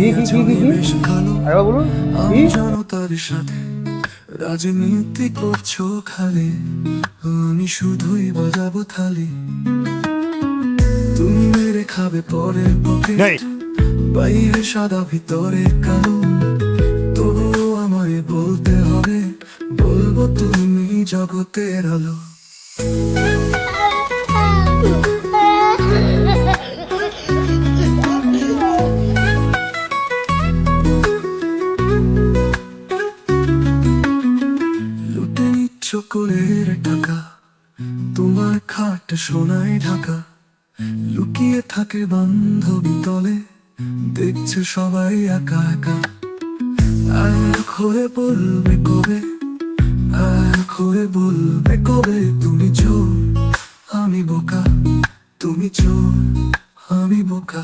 বেশ ভালো আরেকবার বলুন। আমি জনতার সাথে রাজনীতি করছো খালি, আমি শুধুই বাজাবো থালি। তুমি মেরে খাবে পরে পকেট, বাইরে সাদা ভিতরে কালো। তবুও আমায় বলতে হবে, বলবো তুমি জগতের আলো। লুটে নিচ্ছ কোলের টাকা, তোমার খাট সোনায় ঢাকা। লুকিয়ে থাকে বান্ধবী তলে, দেখছে সবাই একা একা। এক হয়ে বলবে কবে, এক হয়ে বলবে কবে, তুমি চোর আমি বোকা, তুমি চোর আমি বোকা।